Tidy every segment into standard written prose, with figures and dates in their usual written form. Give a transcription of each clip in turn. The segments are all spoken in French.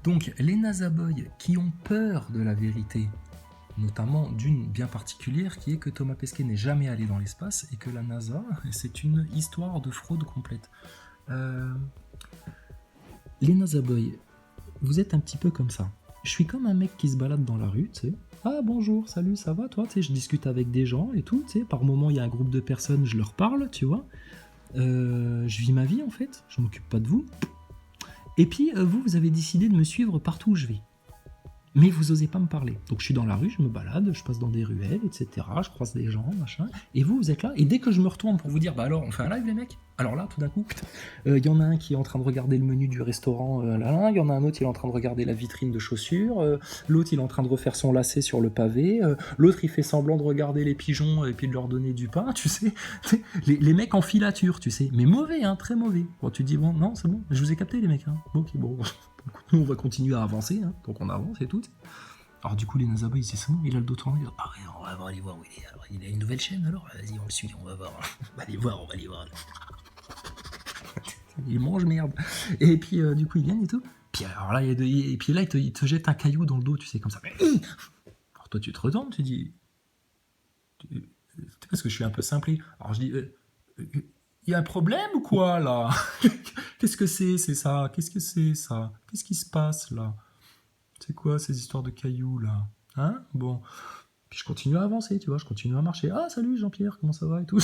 Donc, les Nazaboys qui ont peur de la vérité, notamment d'une bien particulière qui est que Thomas Pesquet n'est jamais allé dans l'espace et que la NASA, c'est une histoire de fraude complète. Les Nazaboys, vous êtes un petit peu comme ça. Je suis comme un mec qui se balade dans la rue, tu sais. Ah bonjour, salut, ça va toi? Tu sais, je discute avec des gens et tout, tu sais. Par moment, il y a un groupe de personnes, je leur parle, tu vois. Je vis ma vie en fait, je m'occupe pas de vous. Et puis vous avez décidé de me suivre partout où je vais. Mais vous osez pas me parler. Donc je suis dans la rue, je me balade, je passe dans des ruelles, etc. Je croise des gens, machin. Et vous êtes là. Et dès que je me retourne pour vous dire, bah alors on fait un live les mecs. Alors là, tout d'un coup, il y en a un qui est en train de regarder le menu du restaurant, là, il y en a un autre qui est en train de regarder la vitrine de chaussures, l'autre il est en train de refaire son lacet sur le pavé, l'autre il fait semblant de regarder les pigeons et puis de leur donner du pain, tu sais. Les mecs en filature, tu sais. Mais mauvais, hein, très mauvais. Bon, tu te dis, bon, non, c'est bon, je vous ai capté les mecs. Hein. Ok, bon. Nous, on va continuer à avancer, hein, donc on avance et tout. Alors du coup, les Nazaboys, c'est ça, il a le dos tourné. Ah ouais, on va aller voir où il est. Alors, il a une nouvelle chaîne, alors vas-y, on le suit, on va voir. On va aller voir. Il mange merde. Et puis, du coup, ils viennent et tout. Puis alors là, et puis là, il te jette un caillou dans le dos, tu sais, comme ça. Alors toi, tu te retournes, tu dis... Parce que je suis un peu simplé. Alors je dis... Il y a un problème ou quoi, là? Qu'est-ce que c'est ça? Qu'est-ce que c'est, ça? Qu'est-ce qui se passe, là? C'est quoi, ces histoires de cailloux, là? Hein? Bon. Puis je continue à avancer, tu vois, je continue à marcher. Ah, salut Jean-Pierre, comment ça va et tout?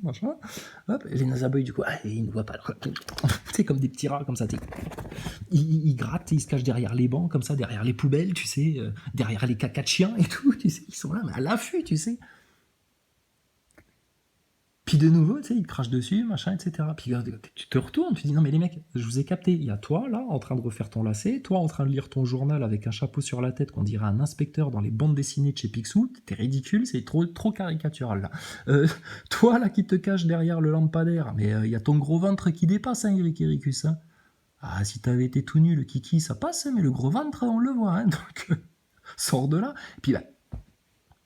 Machin. Hop, et les Nazaboys, du coup, ils ne voient pas. C'est comme des petits rats, comme ça. Ils grattent, ils se cachent derrière les bancs, comme ça, derrière les poubelles, tu sais, derrière les cacas de chiens et tout, tu sais. Ils sont là, mais à l'affût, tu sais. Puis de nouveau, tu sais, ils te crachent dessus, machin, etc. Puis tu te retournes, tu dis non mais les mecs, je vous ai capté. Il y a toi là, en train de refaire ton lacet, toi en train de lire ton journal avec un chapeau sur la tête qu'on dirait un inspecteur dans les bandes dessinées de chez Picsou. T'es ridicule, c'est trop caricatural là. Toi là qui te cache derrière le lampadaire, mais il y a ton gros ventre qui dépasse, hein, Eric Ericus. Hein. Ah si t'avais été tout nu, le kiki, ça passe, mais le gros ventre, on le voit. Hein, donc sors de là. Et puis bah,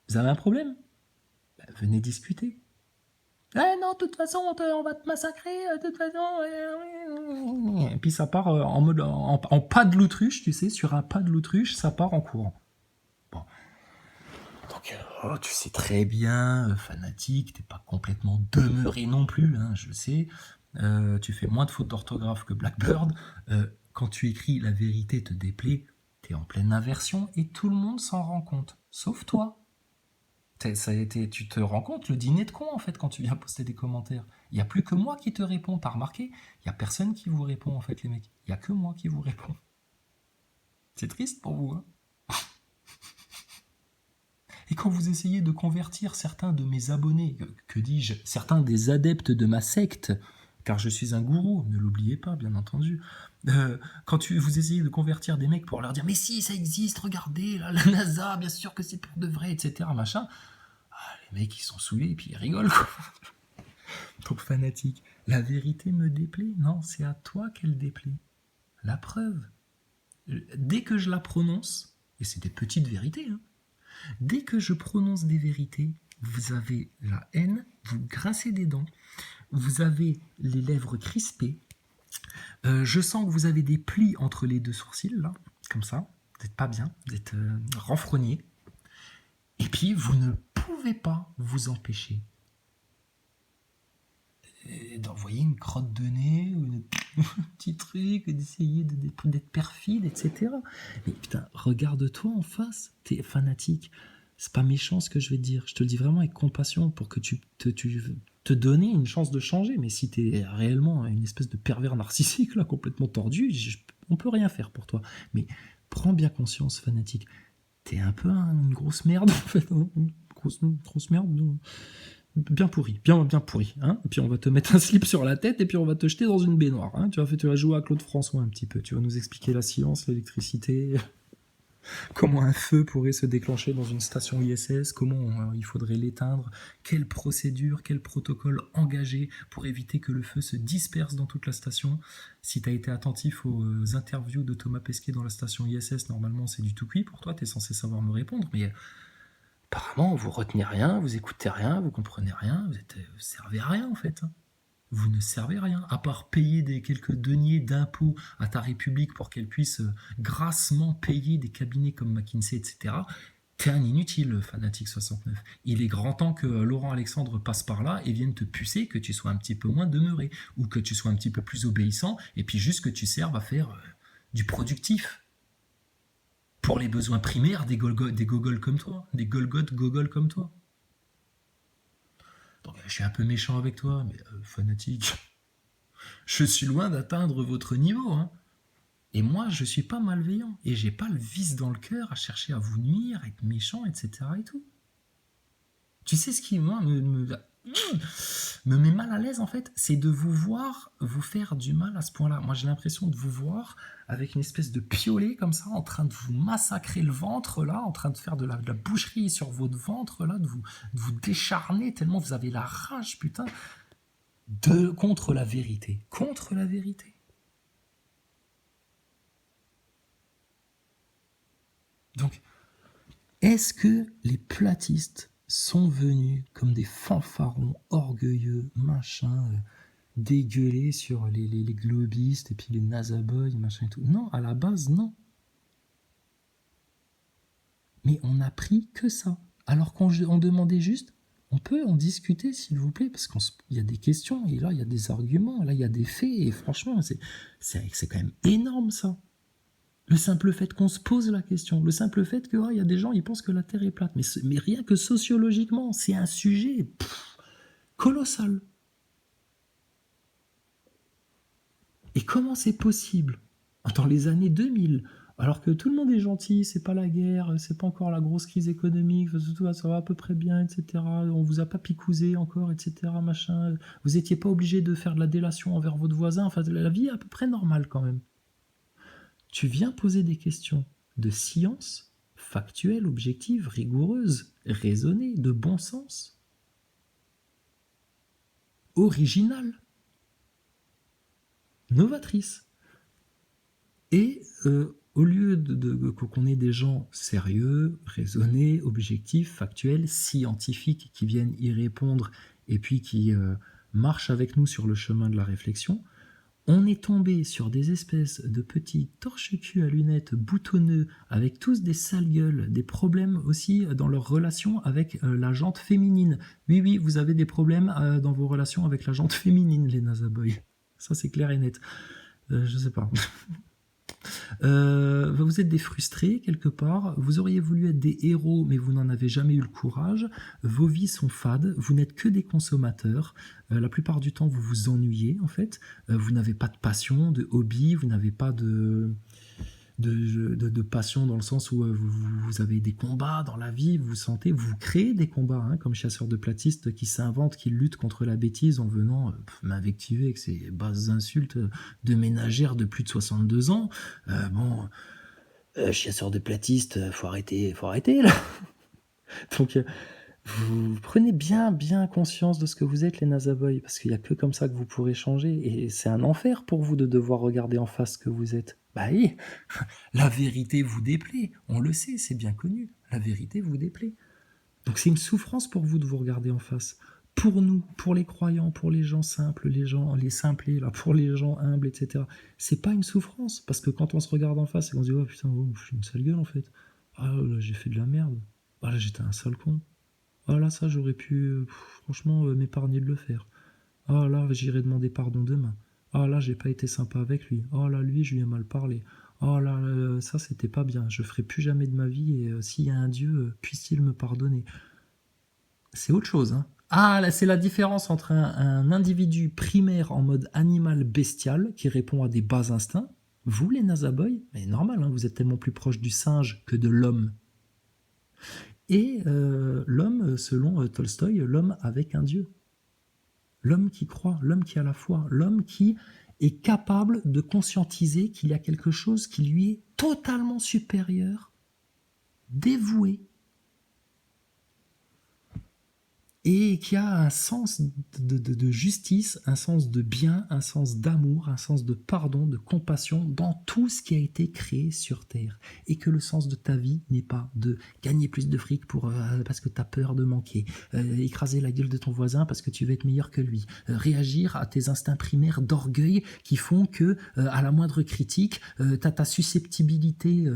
vous avez un problème? Bah, venez discuter. Eh non, de toute façon, on va te massacrer, de toute façon. Et puis ça part en mode en pas de l'autruche, tu sais, sur un pas de l'autruche, ça part en courant. Bon. Donc, tu sais très bien, fanatique, t'es pas complètement demeuré non plus, hein, je le sais. Tu fais moins de fautes d'orthographe que Blackbird. Quand tu écris la vérité te déplaît, t'es en pleine inversion et tout le monde s'en rend compte, sauf toi. Tu te rends compte le dîner de con en fait quand tu viens poster des commentaires. Il n'y a plus que moi qui te réponds, t'as remarqué? Il n'y a personne qui vous répond en fait les mecs. Il n'y a que moi qui vous réponds. C'est triste pour vous, hein. Et quand vous essayez de convertir certains de mes abonnés, que dis-je, certains des adeptes de ma secte, car je suis un gourou, ne l'oubliez pas bien entendu, quand vous essayez de convertir des mecs pour leur dire mais si ça existe, regardez, là, la NASA, bien sûr que c'est pour de vrai, etc. machin, les mecs ils sont saoulés et puis ils rigolent quoi. Donc fanatique. La vérité me déplaît? Non, c'est à toi qu'elle déplaît. La preuve. Dès que je la prononce, et c'est des petites vérités, hein, dès que je prononce des vérités, vous avez la haine, vous grincez des dents, vous avez les lèvres crispées, je sens que vous avez des plis entre les deux sourcils, là, comme ça, vous n'êtes pas bien, vous êtes renfrogné, et puis vous ne pouvez pas vous empêcher d'envoyer une crotte de nez ou un petit truc, d'essayer d'être perfide, etc. Mais putain, regarde-toi en face, t'es fanatique. C'est pas méchant ce que je vais te dire. Je te le dis vraiment avec compassion pour que tu te donner une chance de changer. Mais si t'es réellement une espèce de pervers narcissique, là, complètement tordu, on peut rien faire pour toi. Mais prends bien conscience, fanatique. T'es un peu une grosse merde, en fait. Une grosse merde. Bien pourri, bien pourri. Hein, et puis on va te mettre un slip sur la tête et puis on va te jeter dans une baignoire. Hein, tu vas jouer à Claude François un petit peu. Tu vas nous expliquer la science, l'électricité, comment un feu pourrait se déclencher dans une station ISS, comment il faudrait l'éteindre, quelle procédure, quel protocole engagé pour éviter que le feu se disperse dans toute la station. Si tu as été attentif aux interviews de Thomas Pesquet dans la station ISS, normalement c'est du tout cuit pour toi, tu es censé savoir me répondre, mais apparemment, vous retenez rien, vous écoutez rien, vous comprenez rien, vous servez à rien en fait. Vous ne servez à rien, à part payer des quelques deniers d'impôts à ta République pour qu'elle puisse grassement payer des cabinets comme McKinsey, etc. T'es un inutile, Fanatique 69. Il est grand temps que Laurent Alexandre passe par là et vienne te pucer, que tu sois un petit peu moins demeuré, ou que tu sois un petit peu plus obéissant, et puis juste que tu serves à faire du productif pour les besoins primaires des gogoles comme toi, des golgotes gogoles comme toi. Donc, je suis un peu méchant avec toi, mais Fanatique, je suis loin d'atteindre votre niveau, hein. Et moi, je suis pas malveillant. Et j'ai pas le vice dans le cœur à chercher à vous nuire, à être méchant, etc. et tout. Tu sais ce qui, moi, me met mal à l'aise, en fait, c'est de vous voir vous faire du mal à ce point-là. Moi, j'ai l'impression de vous voir avec une espèce de piolet, comme ça, en train de vous massacrer le ventre, là, en train de faire de la boucherie sur votre ventre, là, de vous décharner tellement vous avez la rage, putain, contre la vérité. Contre la vérité. Donc, est-ce que les platistes sont venus comme des fanfarons orgueilleux, machin, dégueuler sur les globistes et puis les nasaboys, machin et tout? Non, à la base, non. Mais on n'a pris que ça. Alors qu'on demandait juste, on peut en discuter s'il vous plaît, parce qu'il y a des questions, et là il y a des arguments, là il y a des faits, et franchement, c'est quand même énorme ça. Le simple fait qu'on se pose la question, le simple fait que y a des gens ils pensent que la Terre est plate, mais rien que sociologiquement, c'est un sujet colossal. Et comment c'est possible dans les années 2000, alors que tout le monde est gentil, c'est pas la guerre, c'est pas encore la grosse crise économique, ça va à peu près bien, etc. On vous a pas picousé encore, etc. Machin. Vous étiez pas obligé de faire de la délation envers votre voisin. Enfin, la vie est à peu près normale quand même. Tu viens poser des questions de science, factuelle, objective, rigoureuse, raisonnée, de bon sens, originale, novatrice. Et au lieu qu'on ait des gens sérieux, raisonnés, objectifs, factuels, scientifiques qui viennent y répondre et puis qui marchent avec nous sur le chemin de la réflexion, on est tombé sur des espèces de petits torche-cul à lunettes boutonneux avec tous des sales gueules, des problèmes aussi dans leurs relations avec la jante féminine. Oui, vous avez des problèmes dans vos relations avec la jante féminine, les nasaboys. Ça, c'est clair et net. Je sais pas. Vous êtes des frustrés quelque part, vous auriez voulu être des héros mais vous n'en avez jamais eu le courage, vos vies sont fades, vous n'êtes que des consommateurs, la plupart du temps vous vous ennuyez en fait, vous n'avez pas de passion, de hobby, vous n'avez pas de passion dans le sens où vous avez des combats dans la vie, vous créez des combats, hein, comme chasseur de platistes qui s'invente, qui lutte contre la bêtise en venant m'invectiver avec ses basses insultes de ménagère de plus de 62 ans. Chasseur de platistes, faut arrêter là. Donc vous prenez bien conscience de ce que vous êtes les nasaboys, parce qu'il n'y a que comme ça que vous pourrez changer, et c'est un enfer pour vous de devoir regarder en face ce que vous êtes. Bah oui, la vérité vous déplaît, on le sait, c'est bien connu, la vérité vous déplaît. Donc c'est une souffrance pour vous de vous regarder en face. Pour nous, pour les croyants, pour les gens simples, les simplés, là, pour les gens humbles, etc. C'est pas une souffrance, parce que quand on se regarde en face et qu'on se dit oh putain, je suis une sale gueule en fait. Ah là j'ai fait de la merde. Ah là j'étais un sale con. Ah là ça j'aurais pu franchement m'épargner de le faire. Ah là j'irai demander pardon demain. Ah là j'ai pas été sympa avec lui. Ah là lui je lui ai mal parlé. Oh là, ça c'était pas bien, je ferai plus jamais de ma vie, et s'il y a un Dieu, puisse-t-il me pardonner. C'est autre chose, hein. Ah, là, c'est la différence entre un individu primaire en mode animal bestial qui répond à des bas instincts. Vous, les nasaboys, mais normal, hein, vous êtes tellement plus proche du singe que de l'homme. Et l'homme, selon Tolstoï, l'homme avec un Dieu. L'homme qui croit, l'homme qui a la foi, l'homme qui est capable de conscientiser qu'il y a quelque chose qui lui est totalement supérieur, dévoué. et qui a un sens de justice, un sens de bien, un sens d'amour, un sens de pardon, de compassion dans tout ce qui a été créé sur Terre. Et que le sens de ta vie n'est pas de gagner plus de fric parce que tu as peur de manquer, écraser la gueule de ton voisin parce que tu veux être meilleur que lui, réagir à tes instincts primaires d'orgueil qui font que, à la moindre critique, tu as ta susceptibilité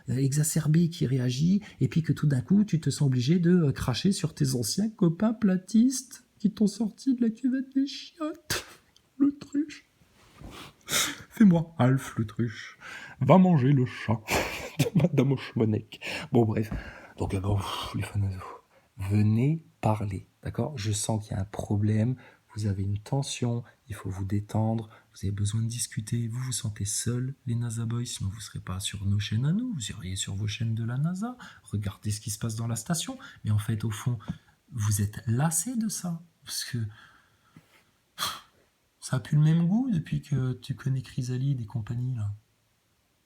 exacerbée qui réagit, et puis que tout d'un coup, tu te sens obligé de cracher sur tes anciens copains platistes qui t'ont sorti de la cuvette des chiottes. L'autruche. Fais-moi, Alf l'autruche. Va manger le chat de Madame Ochmonec. Bon, bref. Donc, les fans, venez parler, d'accord? Je sens qu'il y a un problème, vous avez une tension, il faut vous détendre, vous avez besoin de discuter, vous vous sentez seul, les NASA Boys, sinon vous ne serez pas sur nos chaînes à nous, vous iriez sur vos chaînes de la NASA, regardez ce qui se passe dans la station, mais en fait, au fond, vous êtes lassé de ça, parce que ça a plus le même goût depuis que tu connais Chrysalide et compagnie, là.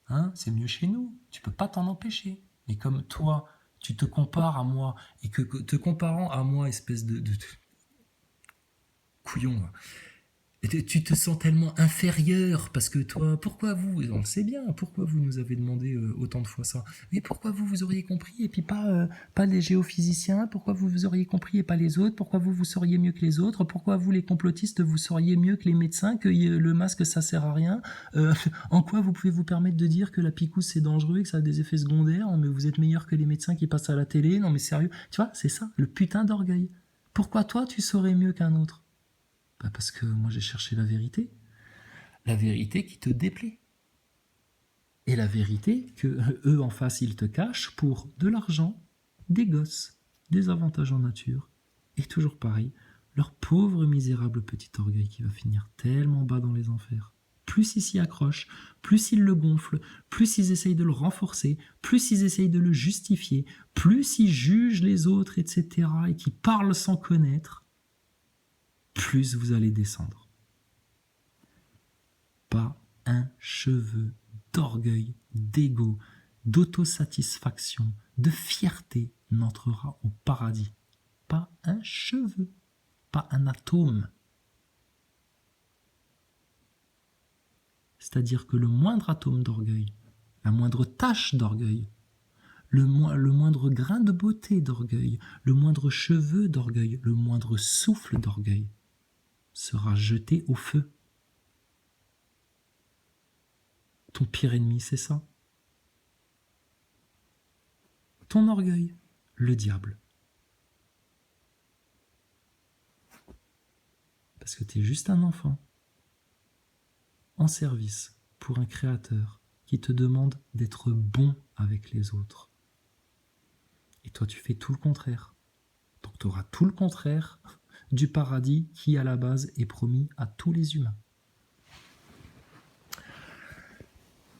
Hein, c'est mieux chez nous, tu peux pas t'en empêcher. Mais comme toi, tu te compares à moi, et que te comparant à moi, espèce de couillon, là, et tu te sens tellement inférieur parce que toi, pourquoi vous, on le sait bien, pourquoi vous nous avez demandé autant de fois ça, mais pourquoi vous auriez compris et puis pas les géophysiciens, pourquoi vous auriez compris et pas les autres, pourquoi vous sauriez mieux que les autres, pourquoi vous les complotistes vous sauriez mieux que les médecins, que le masque ça sert à rien, en quoi vous pouvez vous permettre de dire que la picouse c'est dangereux et que ça a des effets secondaires, mais vous êtes meilleur que les médecins qui passent à la télé, non mais sérieux, tu vois, c'est ça, le putain d'orgueil. Pourquoi toi tu saurais mieux qu'un autre? Bah parce que moi j'ai cherché la vérité qui te déplaît. Et la vérité que eux en face ils te cachent pour de l'argent, des gosses, des avantages en nature, et toujours pareil, leur pauvre misérable petit orgueil qui va finir tellement bas dans les enfers. Plus ils s'y accrochent, plus ils le gonflent, plus ils essayent de le renforcer, plus ils essayent de le justifier, plus ils jugent les autres, etc., et qui parlent sans connaître, plus vous allez descendre. Pas un cheveu d'orgueil, d'ego, d'autosatisfaction, de fierté n'entrera au paradis. Pas un cheveu, pas un atome. C'est-à-dire que le moindre atome d'orgueil, la moindre tache d'orgueil, le moindre grain de beauté d'orgueil, le moindre cheveu d'orgueil, le moindre souffle d'orgueil sera jeté au feu. Ton pire ennemi, c'est ça. Ton orgueil, le diable. Parce que tu es juste un enfant, en service pour un créateur qui te demande d'être bon avec les autres. Et toi, tu fais tout le contraire. Donc tu auras tout le contraire du paradis qui, à la base, est promis à tous les humains.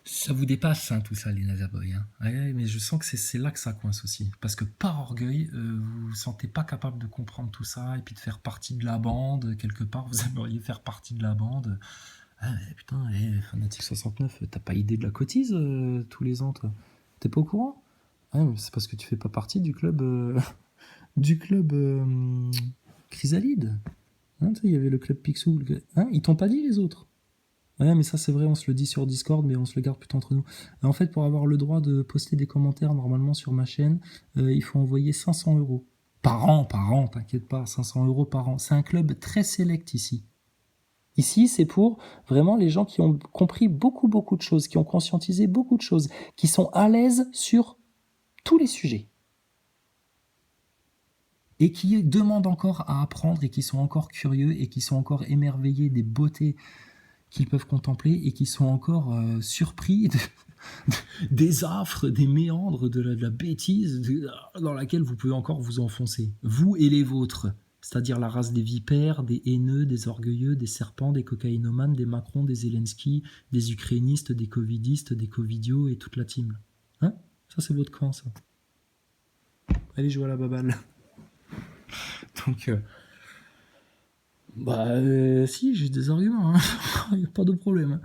Ça vous dépasse, hein, tout ça, les NASA Boys. Hein. Ouais, mais je sens que c'est là que ça coince aussi. Parce que par orgueil, vous vous sentez pas capable de comprendre tout ça et puis de faire partie de la bande. Quelque part, vous aimeriez faire partie de la bande. Ah, putain, Fanatic 69, t'as pas idée de la cotise tous les ans, toi? T'es pas au courant? Ah, mais c'est parce que tu fais pas partie du club Chrysalide. Hein, il y avait le club Picsou. Hein, ils t'ont pas dit les autres? Ouais, mais ça c'est vrai, on se le dit sur Discord, mais on se le garde plutôt entre nous. En fait, pour avoir le droit de poster des commentaires normalement sur ma chaîne, il faut envoyer 500 €. Par an, t'inquiète pas, 500 € par an. C'est un club très sélect ici. Ici, c'est pour vraiment les gens qui ont compris beaucoup de choses, qui ont conscientisé beaucoup de choses, qui sont à l'aise sur tous les sujets. Et qui demandent encore à apprendre et qui sont encore curieux et qui sont encore émerveillés des beautés qu'ils peuvent contempler et qui sont encore surpris des affres, des méandres, de la bêtise dans laquelle vous pouvez encore vous enfoncer. Vous et les vôtres. C'est-à-dire la race des vipères, des haineux, des orgueilleux, des serpents, des cocaïnomanes, des Macron, des Zelensky, des ukrainistes, des covidistes, des covidios et toute la team. Hein? Ça, c'est votre camp, ça. Allez jouer à la baballe. Donc, Bah, si, j'ai des arguments, hein. Il y a pas de problème, hein.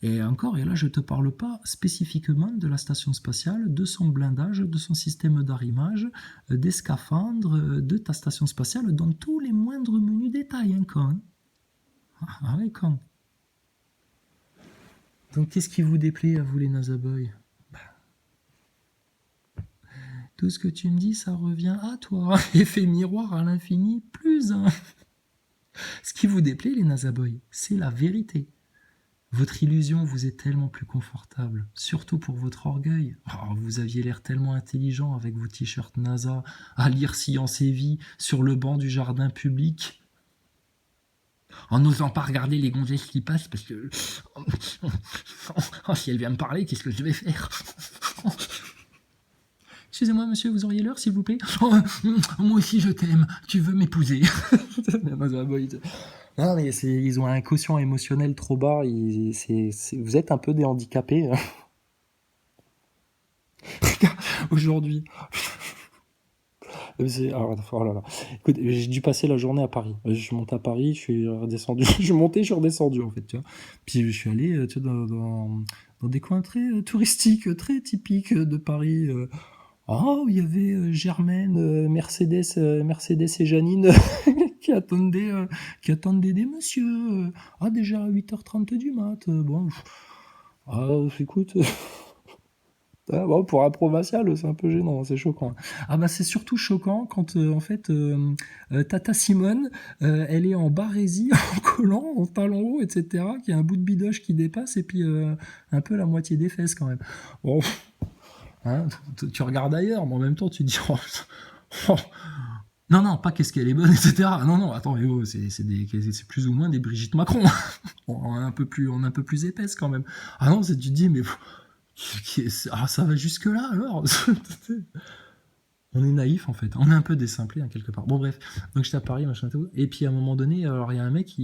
Et encore, et là, je te parle pas spécifiquement de la station spatiale, de son blindage, de son système d'arrimage, des scaphandres, de ta station spatiale, dans tous les moindres menus détails, hein, quand, hein. Ah ouais, quand. Donc, qu'est-ce qui vous déplaît à vous, les NASA Boys? Tout ce que tu me dis, ça revient à toi. Effet miroir à l'infini, plus un. Ce qui vous déplaît, les NASA Boys, c'est la vérité. Votre illusion vous est tellement plus confortable, surtout pour votre orgueil. Oh, vous aviez l'air tellement intelligent avec vos t-shirts NASA, à lire Science et Vie sur le banc du jardin public, en n'osant pas regarder les gonzesses qui passent parce que... Oh, si elle vient me parler, qu'est-ce que je vais faire? Excusez-moi, monsieur, vous auriez l'heure, s'il vous plaît? Oh, moi aussi, je t'aime. Tu veux m'épouser? Non, mais ils ont un quotient émotionnel trop bas. Vous êtes un peu des handicapés, hein. Aujourd'hui. Oh là là. Écoute, j'ai dû passer la journée à Paris. Je suis monté à Paris, je suis redescendu. Je suis monté, je suis redescendu, en fait, tu vois. Puis je suis allé, tu vois, dans des coins très touristiques, très typiques de Paris. Oh, il y avait Germaine, Mercedes et Janine qui attendaient des messieurs. Ah, déjà à 8h30 du mat. Bon, écoute, ah, bon, pour un provincial, c'est un peu gênant, c'est choquant. Ah bah c'est surtout choquant quand en fait Tata Simone, elle est en barésie, en collant, en talon haut, etc. Qui a un bout de bidoche qui dépasse et puis un peu la moitié des fesses quand même. Bon, hein, tu regardes ailleurs, mais en même temps tu te dis oh, non non pas qu'est-ce qu'elle est bonne, etc. Non non attends, c'est plus ou moins des Brigitte Macron. On est un peu plus épaisse quand même. Ah non, tu te dis mais ah, ça va jusque-là alors. On est naïf en fait, on est un peu désimplé hein, quelque part. Bon bref, donc j'étais à Paris, machin tout. Et puis à un moment donné, alors il y a un mec,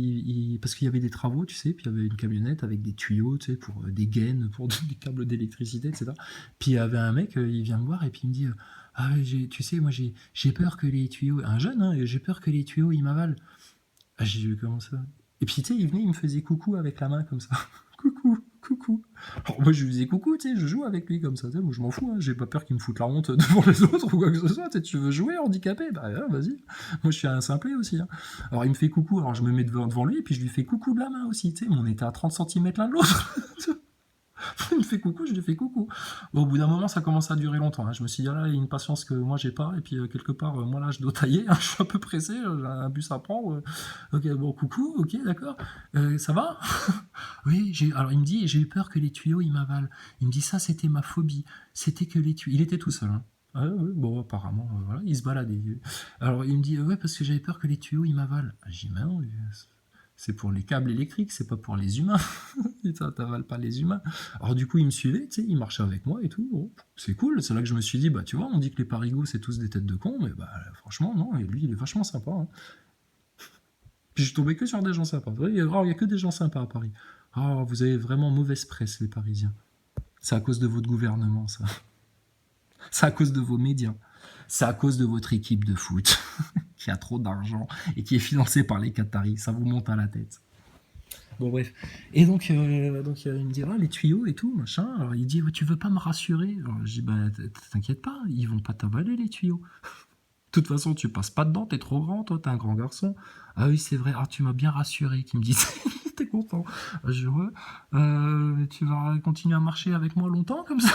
parce qu'il y avait des travaux, tu sais, puis il y avait une camionnette avec des tuyaux, tu sais, pour des gaines, pour des câbles d'électricité, etc. Puis il y avait un mec, il vient me voir et puis il me dit, ah tu sais, moi j'ai peur que les tuyaux, un jeune, hein, j'ai peur que les tuyaux ils m'avalent. Ah, j'ai dit comment ça? Et puis tu sais, il venait, il me faisait coucou avec la main comme ça. Coucou, coucou. Alors moi je lui faisais coucou, tu sais, je joue avec lui comme ça, tu sais, moi je m'en fous, hein, j'ai pas peur qu'il me foute la honte devant les autres ou quoi que ce soit, tu veux jouer handicapé, bah vas-y, moi je suis un simplet aussi, hein. Alors il me fait coucou, alors je me mets devant lui et puis je lui fais coucou de la main aussi, tu sais, mais on était à 30 centimètres l'un de l'autre. Il me fait coucou, je lui fais coucou. Bon, au bout d'un moment, ça commence à durer longtemps, hein. Je me suis dit, ah là, il y a une patience que moi j'ai pas, et puis quelque part, moi là, je dois tailler, hein. Je suis un peu pressé, j'ai un bus à prendre. Ok, bon, coucou, ok, d'accord. Ça va? Oui, alors il me dit, j'ai eu peur que les tuyaux ils m'avalent. Il me dit, ça c'était ma phobie. C'était que les tuyaux. Il était tout seul, hein. Ah ouais, bon, apparemment, voilà, il se baladait. Alors il me dit, ouais, parce que j'avais peur que les tuyaux ils m'avalent. J'ai dit, mais non, c'est pour les câbles électriques, c'est pas pour les humains. Ça t'avale pas les humains. Alors du coup, il me suivait, tu sais, il marchait avec moi et tout. Bon, c'est cool. C'est là que je me suis dit, bah tu vois, on dit que les parigots c'est tous des têtes de cons, mais bah franchement non. Et lui, il est vachement sympa, hein. Puis je tombais que sur des gens sympas. Il y a que des gens sympas à Paris. Ah, vous avez vraiment mauvaise presse, les Parisiens. C'est à cause de votre gouvernement, ça. C'est à cause de vos médias. C'est à cause de votre équipe de foot qui a trop d'argent et qui est financée par les Qataris. Ça vous monte à la tête. Bon, bref. Et donc, il me dit, ah, les tuyaux et tout, machin. Alors, il dit, tu veux pas me rassurer? Alors, je dis, bah, t'inquiète pas, ils vont pas t'avaler, les tuyaux. De toute façon, tu passes pas dedans, t'es trop grand, toi, t'es un grand garçon. Ah oui, c'est vrai, ah, tu m'as bien rassuré, qui me dit, t'es content. Je vois, tu vas continuer à marcher avec moi longtemps, comme ça?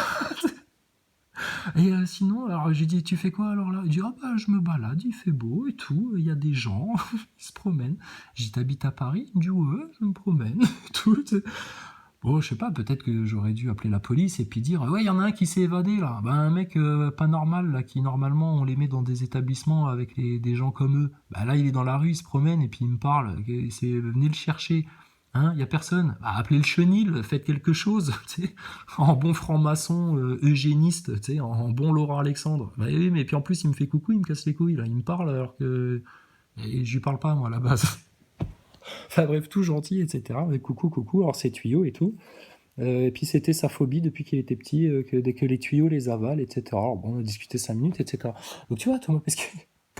Et sinon, alors j'ai dit, tu fais quoi alors là? Il dit, ah bah je me balade, il fait beau et tout, il y a des gens, ils se promènent. J'ai dit, t'habites à Paris? Il me dit, ouais, je me promène, et tout. Bon, je sais pas, peut-être que j'aurais dû appeler la police et puis dire, ouais, il y en a un qui s'est évadé là. Ben, un mec pas normal, là, qui normalement on les met dans des établissements avec des gens comme eux. Bah là, il est dans la rue, il se promène et puis il me parle. Venez le chercher. Hein, il y a personne. Bah, appelez le chenil, faites quelque chose, tu sais, en bon franc-maçon eugéniste, tu sais, en bon Laurent Alexandre. Bah oui, mais puis en plus, il me fait coucou, il me casse les couilles, là, il me parle alors que et je lui parle pas, moi, à la base. Enfin bref, tout gentil, etc. Mais coucou, coucou, alors c'est tuyaux et tout. Et puis c'était sa phobie depuis qu'il était petit, que dès que les tuyaux les avalent, etc. Alors bon, on a discuté 5 minutes, etc. Donc tu vois, Thomas,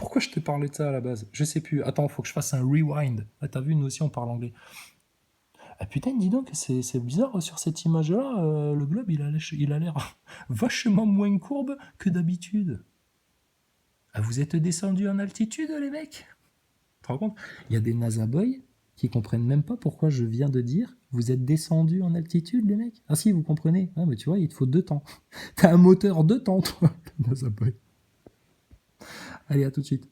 Pourquoi je te parlais de ça à la base? Je sais plus. Attends, faut que je fasse un rewind. Ah, t'as vu, nous aussi on parle anglais. Ah putain, dis donc, c'est bizarre sur cette image-là, le globe il a l'air vachement moins courbe que d'habitude. Ah, vous êtes descendu en altitude, les mecs? Tu te rends compte? Il y a des NASA boys qui comprennent même pas pourquoi je viens de dire vous êtes descendu en altitude, les mecs. Ah si, vous comprenez. Ah, mais tu vois, il te faut 2 temps. T'as un moteur 2 temps, toi, NASA boy. Allez, à tout de suite.